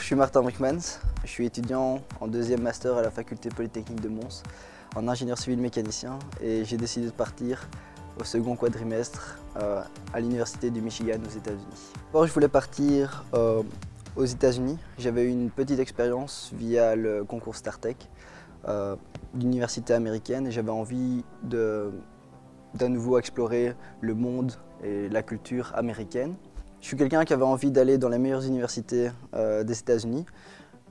je suis Martin Brickmans, je suis étudiant en deuxième master à la faculté polytechnique de Mons en ingénieur civil mécanicien et j'ai décidé de partir au second quadrimestre à l'université du Michigan aux États-Unis. D'abord, je voulais partir aux États-Unis. J'avais eu une petite expérience via le concours StarTech d'université américaine et j'avais envie d'à nouveau explorer le monde et la culture américaine. Je suis quelqu'un qui avait envie d'aller dans les meilleures universités des États-Unis.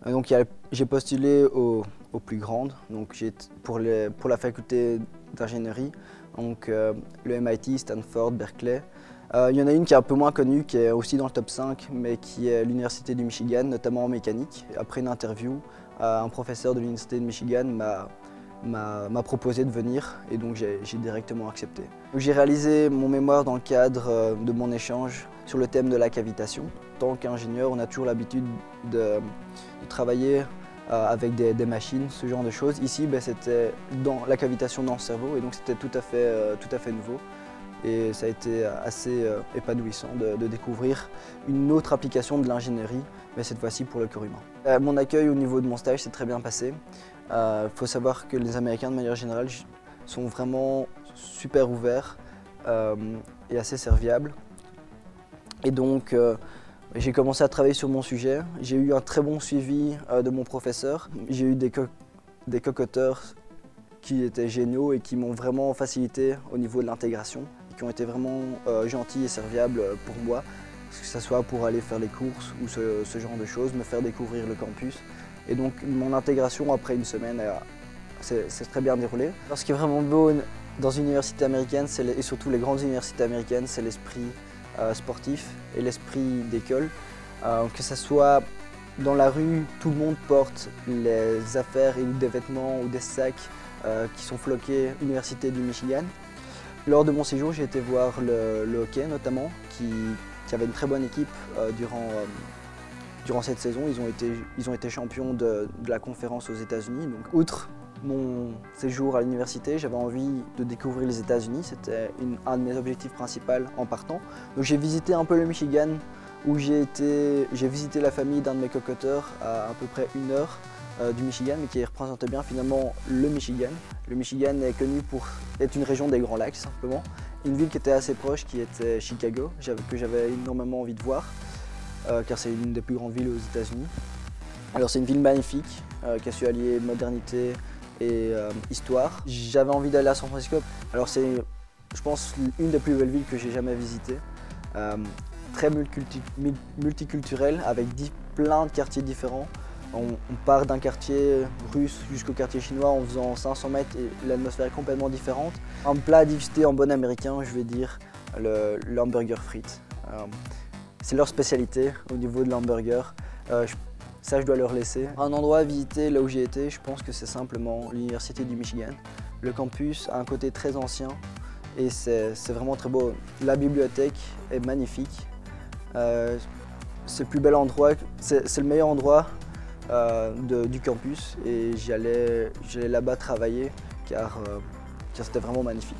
Donc j'ai postulé aux plus grandes, donc pour la faculté d'ingénierie, donc le MIT, Stanford, Berkeley. Il y en a une qui est un peu moins connue, qui est aussi dans le top 5, mais qui est l'université du Michigan, notamment en mécanique. Après une interview, un professeur de l'université de Michigan m'a proposé de venir et donc j'ai directement accepté. J'ai réalisé mon mémoire dans le cadre de mon échange sur le thème de la cavitation. En tant qu'ingénieur, on a toujours l'habitude de travailler avec des machines, ce genre de choses. Ici, c'était dans la cavitation dans le cerveau et donc c'était tout à fait nouveau. Et ça a été assez épanouissant de découvrir une autre application de l'ingénierie, mais cette fois-ci pour le corps humain. Mon accueil au niveau de mon stage s'est très bien passé. Il faut savoir que les Américains, de manière générale, sont vraiment super ouverts et assez serviables. Et donc, j'ai commencé à travailler sur mon sujet. J'ai eu un très bon suivi de mon professeur. J'ai eu des co-auteurs qui étaient géniaux et qui m'ont vraiment facilité au niveau de l'intégration, qui ont été vraiment gentils et serviables pour moi, que ce soit pour aller faire les courses ou ce genre de choses, me faire découvrir le campus. Et donc mon intégration après une semaine s'est très bien déroulée. Alors, ce qui est vraiment beau dans une université américaine, et surtout les grandes universités américaines, c'est l'esprit sportif et l'esprit d'école. Que ce soit dans la rue, tout le monde porte les affaires et des vêtements ou des sacs qui sont floqués Université du Michigan. Lors de mon séjour, j'ai été voir le hockey notamment, qui avait une très bonne équipe durant cette saison. Ils ont été champions de la conférence aux États-Unis. Donc, outre mon séjour à l'université, j'avais envie de découvrir les États-Unis. C'était un de mes objectifs principaux en partant. Donc j'ai visité un peu le Michigan, où j'ai visité la famille d'un de mes co-auteurs à peu près 1 heure du Michigan, mais qui représentait bien finalement le Michigan. Le Michigan est connu pour être une région des Grands Lacs, simplement. Une ville qui était assez proche, qui était Chicago, que j'avais énormément envie de voir, car c'est une des plus grandes villes aux États-Unis. Alors c'est une ville magnifique, qui a su allier modernité et histoire. J'avais envie d'aller à San Francisco. Alors c'est, je pense, une des plus belles villes que j'ai jamais visitées. Très multiculturelle, avec plein de quartiers différents. On part d'un quartier russe jusqu'au quartier chinois en faisant 500 mètres et l'atmosphère est complètement différente. Un plat à déguster en bon américain, je vais dire, le hamburger frites. C'est leur spécialité au niveau de l'hamburger. Ça, je dois leur laisser. Un endroit à visiter là où j'ai été, je pense que c'est simplement l'université du Michigan. Le campus a un côté très ancien et c'est vraiment très beau. La bibliothèque est magnifique. C'est le plus bel endroit, c'est le meilleur endroit du campus et j'allais là-bas travailler car c'était vraiment magnifique.